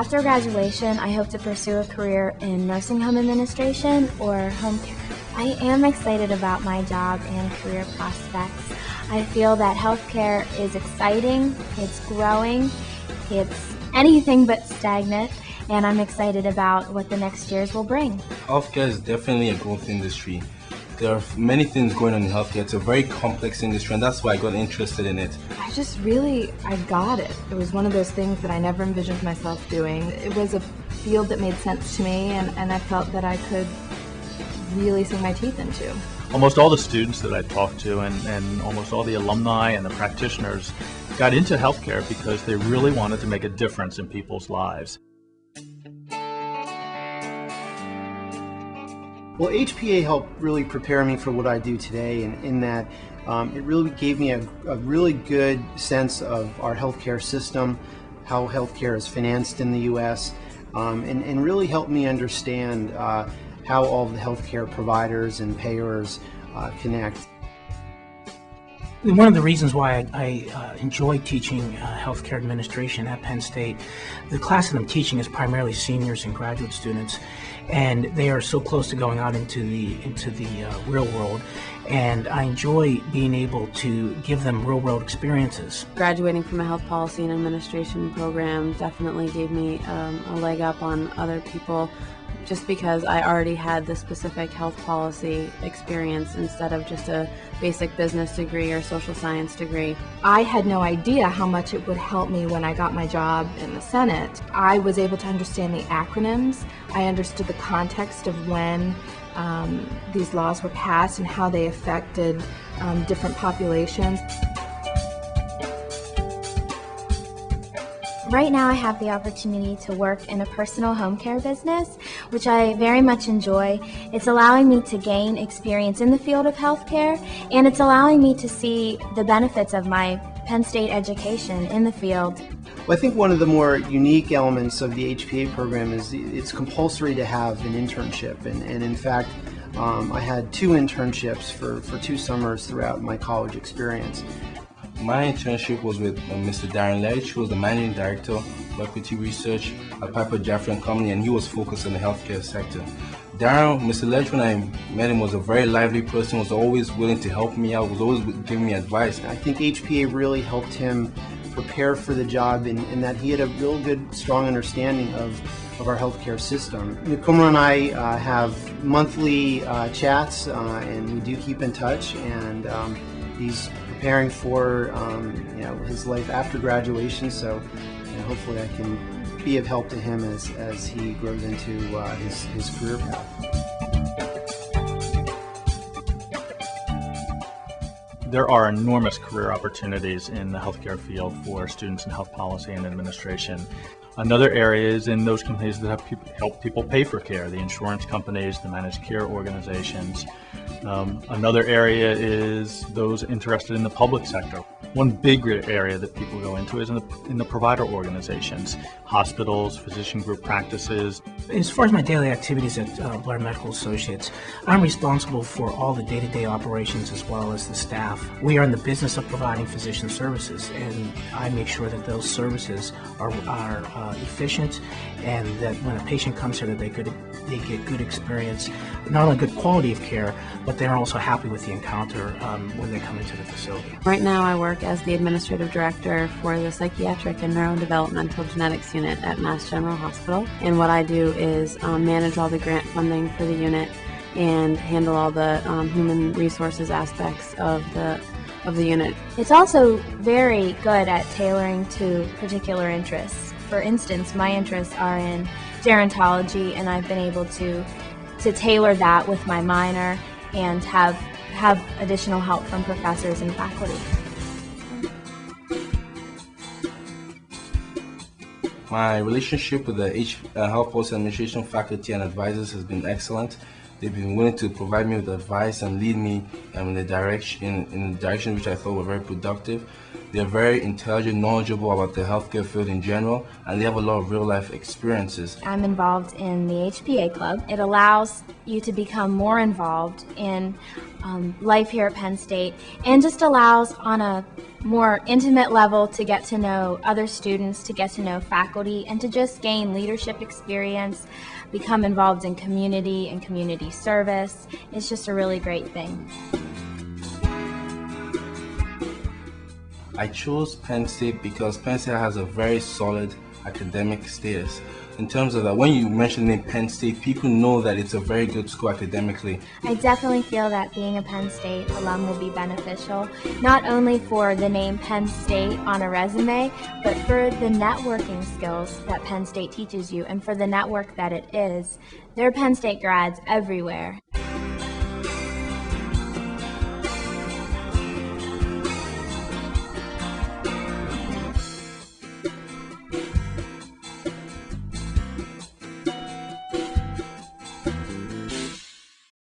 After graduation, I hope to pursue a career in nursing home administration or home care. I am excited about my job and career prospects. I feel that healthcare is exciting, it's growing, it's anything but stagnant, and I'm excited about what the next years will bring. Healthcare is definitely a growth industry. There are many things going on in healthcare. It's a very complex industry, and that's why I got interested in it. I got it. It was one of those things that I never envisioned myself doing. It was a field that made sense to me, and I felt that I could really sink my teeth into. Almost all the students that I talked to and almost all the alumni and the practitioners got into healthcare because they really wanted to make a difference in people's lives. Well, HPA helped really prepare me for what I do today, and in that it really gave me a really good sense of our healthcare system, how healthcare is financed in the U.S., and really helped me understand how all the healthcare providers and payers connect. One of the reasons why I enjoy teaching healthcare administration at Penn State, the class that I'm teaching is primarily seniors and graduate students, and they are so close to going out into the real world, and I enjoy being able to give them real world experiences. Graduating from a health policy and administration program definitely gave me a leg up on other people, just because I already had the specific health policy experience instead of just a basic business degree or social science degree. I had no idea how much it would help me when I got my job in the Senate. I was able to understand the acronyms. I understood the context of when these laws were passed and how they affected different populations. Right now I have the opportunity to work in a personal home care business, which I very much enjoy. It's allowing me to gain experience in the field of healthcare, and it's allowing me to see the benefits of my Penn State education in the field. Well, I think one of the more unique elements of the HPA program is it's compulsory to have an internship, and in fact I had 2 internships for 2 summers throughout my college experience. My internship was with Mr. Darren Ledge, who was the Managing Director of Equity Research at Piper Jaffray & Company, and he was focused on the healthcare sector. Mr. Ledge, when I met him, was a very lively person, was always willing to help me out, was always giving me advice. I think HPA really helped him prepare for the job in that he had a real good, strong understanding of our healthcare system. Kumar and I have monthly chats, and we do keep in touch, and he's preparing for his life after graduation, so hopefully I can be of help to him as he grows into his career path. There are enormous career opportunities in the healthcare field for students in health policy and administration. Another area is in those companies that help people pay for care, the insurance companies, the managed care organizations. Another area is those interested in the public sector. One big area that people go into is in the provider organizations, hospitals, physician group practices. As far as my daily activities at Blair Medical Associates, I'm responsible for all the day-to-day operations as well as the staff. We are in the business of providing physician services, and I make sure that those services are efficient, and that when a patient comes here that they get good experience, not only good quality of care, but they're also happy with the encounter when they come into the facility. Right now I work as the administrative director for the psychiatric and neurodevelopmental genetics unit at Mass General Hospital, and what I do is manage all the grant funding for the unit and handle all the human resources aspects of the unit. It's also very good at tailoring to particular interests. For instance, my interests are in gerontology, and I've been able to tailor that with my minor and have additional help from professors and faculty. My relationship with the Health Policy Administration faculty and advisors has been excellent. They've been willing to provide me with advice and lead me in the direction which I thought were very productive. They're very intelligent, knowledgeable about the healthcare field in general, and they have a lot of real-life experiences. I'm involved in the HPA Club. It allows you to become more involved in life here at Penn State, and just allows on a more intimate level to get to know other students, to get to know faculty, and to just gain leadership experience, become involved in community and community service. It's just a really great thing. I chose Penn State because Penn State has a very solid academic status. In terms of that, when you mention the name Penn State, people know that it's a very good school academically. I definitely feel that being a Penn State alum will be beneficial, not only for the name Penn State on a resume, but for the networking skills that Penn State teaches you and for the network that it is. There are Penn State grads everywhere,